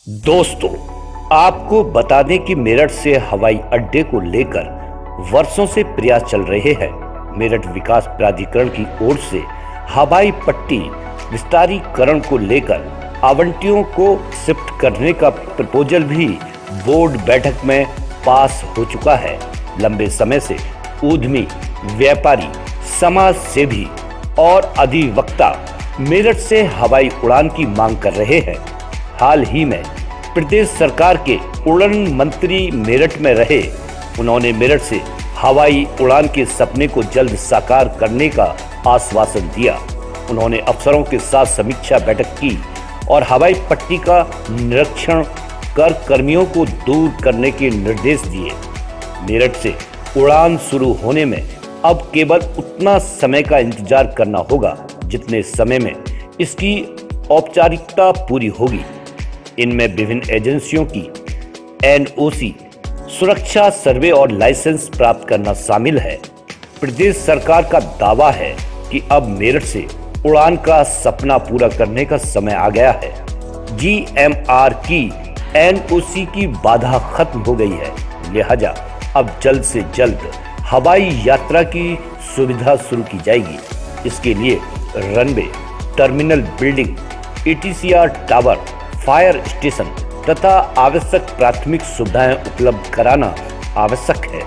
दोस्तों, आपको बता दें कि मेरठ से हवाई अड्डे को लेकर वर्षों से प्रयास चल रहे हैं। मेरठ विकास प्राधिकरण की ओर से हवाई पट्टी विस्तारीकरण को लेकर आवंटियों को शिफ्ट करने का प्रपोजल भी बोर्ड बैठक में पास हो चुका है। लंबे समय से उद्यमी, व्यापारी, समाज सेवी और अधिवक्ता मेरठ से हवाई उड़ान की मांग कर रहे हैं। हाल ही में प्रदेश सरकार के उड़ान मंत्री मेरठ में रहे। उन्होंने मेरठ से हवाई उड़ान के सपने को जल्द साकार करने का आश्वासन दिया। उन्होंने अफसरों के साथ समीक्षा बैठक की और हवाई पट्टी का निरीक्षण कर कर्मियों को दूर करने के निर्देश दिए। मेरठ से उड़ान शुरू होने में अब केवल उतना समय का इंतजार करना होगा जितने समय में इसकी औपचारिकता पूरी होगी। इनमें विभिन्न एजेंसियों की एनओसी, सुरक्षा सर्वे और लाइसेंस प्राप्त करना शामिल है। प्रदेश सरकार का दावा है कि अब मेरठ से उड़ान का सपना पूरा करने का समय आ गया है। जीएमआर की एनओसी की बाधा खत्म हो गई है, लिहाजा अब जल्द से जल्द हवाई यात्रा की सुविधा शुरू की जाएगी। इसके लिए runway, terminal building, ATCR tower, fire station तथा आवश्यक प्राथमिक सुविधाएं उपलब्ध कराना आवश्यक है।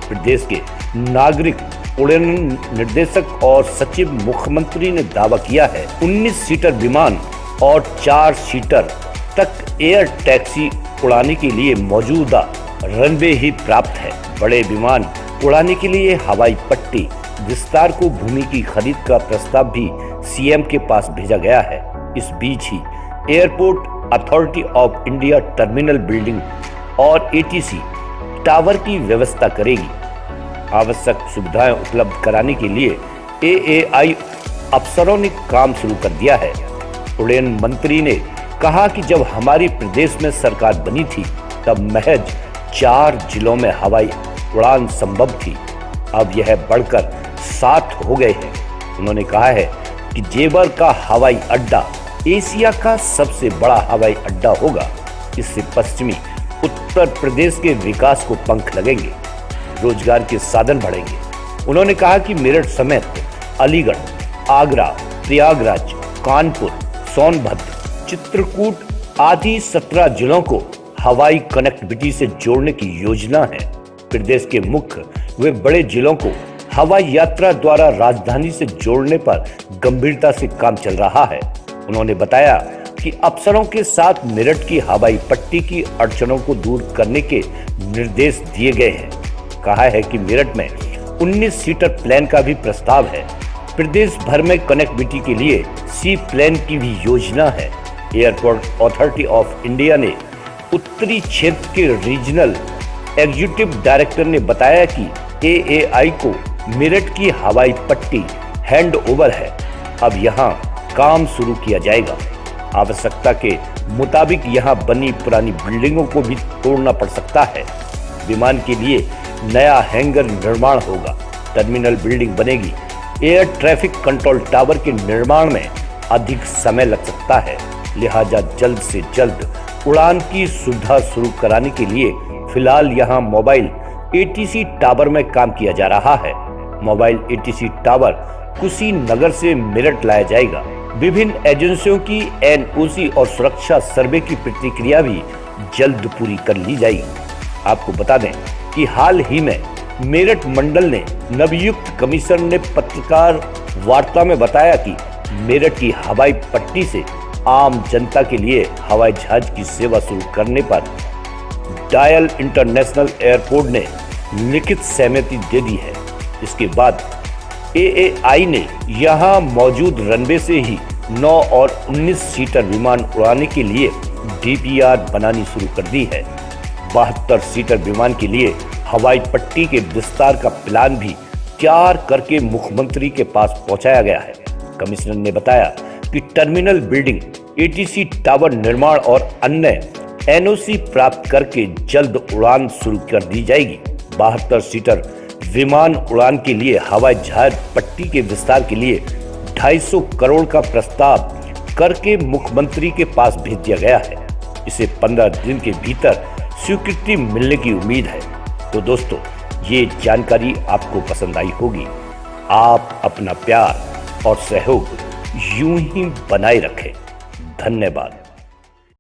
प्रदेश के नागरिक उड्डयन निर्देशक और सचिव मुख्यमंत्री ने दावा किया है 19 सीटर विमान और 4 सीटर तक एयर टैक्सी उड़ाने के लिए मौजूदा रनवे ही प्राप्त है। बड़े विमान उड़ाने के लिए हवाई पट्टी विस्तार को भूमि की खरीद का प्रस्ताव भी सीएम के पास भेजा गया है। इस बीच ही airport authority of India terminal building और एटीसी टावर की व्यवस्था करेगी। आवश्यक सुविधाएं उपलब्ध कराने के लिए एएआई अफसरों ने काम शुरू कर दिया है। उड्डयन मंत्री ने कहा कि जब हमारी प्रदेश में सरकार बनी थी तब महज 4 जिलों में हवाई उड़ान संभव थी। अब यह बढ़कर 7 हो गए हैं। उन्होंने कहा है कि जेवर का हवाई अड्डा एशिया का सबसे बड़ा हवाई अड्डा होगा। इससे पश्चिमी उत्तर प्रदेश के विकास को पंख लगेंगे, रोजगार के साधन बढ़ेंगे। उन्होंने कहा कि मेरठ समेत अलीगढ़, आगरा, प्रयागराज, कानपुर, सोनभद्र, चित्रकूट आदि 17 जिलों को हवाई कनेक्टिविटी से जोड़ने की योजना है। प्रदेश के मुख्य व बड़े जिलों को हवाई यात्रा द्वारा राजधानी से जोड़ने पर गंभीरता से काम चल रहा है। उन्होंने बताया कि अफसरों के साथ मेरठ की हवाई पट्टी की अड़चनों को दूर करने के निर्देश दिए गए हैं। कहा है कि मेरठ में 19 सीटर प्लेन का भी प्रस्ताव है। प्रदेश भर में कनेक्टिविटी के लिए सी प्लेन की भी योजना है। एयरपोर्ट अथॉरिटी ऑफ इंडिया ने उत्तरी क्षेत्र के रीजनल एग्जीक्यूटिव डायरेक्टर ने बताया कि एएआई को मेरठ की हवाई पट्टी हैंड ओवर है। अब यहां काम शुरू किया जाएगा। आवश्यकता के मुताबिक यहां बनी पुरानी बिल्डिंगों को भी तोड़ना पड़ सकता है। विमान के लिए नया हैंगर निर्माण होगा, टर्मिनल बिल्डिंग बनेगी। एयर ट्रैफिक कंट्रोल टावर के निर्माण में अधिक समय लग सकता है, लिहाजा जल्द से जल्द उड़ान की सुविधा शुरू कराने के लिए फिलहाल यहां मोबाइल एटीसी टावर में काम किया जा रहा है। मोबाइल एटीसी टावर कुशीनगर से मेरठ लाया जाएगा। विभिन्न एजेंसियों की एनओसी और सुरक्षा सर्वे की प्रतिक्रिया भी जल्द पूरी कर ली जाएगी। आपको बता दें कि हाल ही में मेरठ मंडल ने नवयुक्त कमिश्नर ने पत्रकार वार्ता में बताया कि मेरठ की हवाई पट्टी से आम जनता के लिए हवाई जहाज की सेवा शुरू करने पर डायल इंटरनेशनल एयरपोर्ट ने लिखित सहमति दे दी है। इसके बाद एएआई ने यहां मौजूद रनवे से ही 9 और 19 सीटर विमान उड़ाने के लिए डीपीआर बनानी शुरू कर दी है। 72 सीटर विमान के लिए हवाई पट्टी के विस्तार का प्लान भी तैयार करके मुख्यमंत्री के पास पहुंचाया गया है। कमिश्नर ने बताया कि टर्मिनल बिल्डिंग, एटीसी टावर निर्माण और अन्य एनओसी प्राप्त करके जल्द उड़ान शुरू कर दी जाएगी। 72 सीटर विमान उड़ान के लिए हवाई जहाज पट्टी के विस्तार के लिए 250 करोड़ का प्रस्ताव करके मुख्यमंत्री के पास भेज दिया गया है। इसे 15 दिन के भीतर स्वीकृति मिलने की उम्मीद है। तो दोस्तों, ये जानकारी आपको पसंद आई होगी। आप अपना प्यार और सहयोग यूं ही बनाए रखें। धन्यवाद।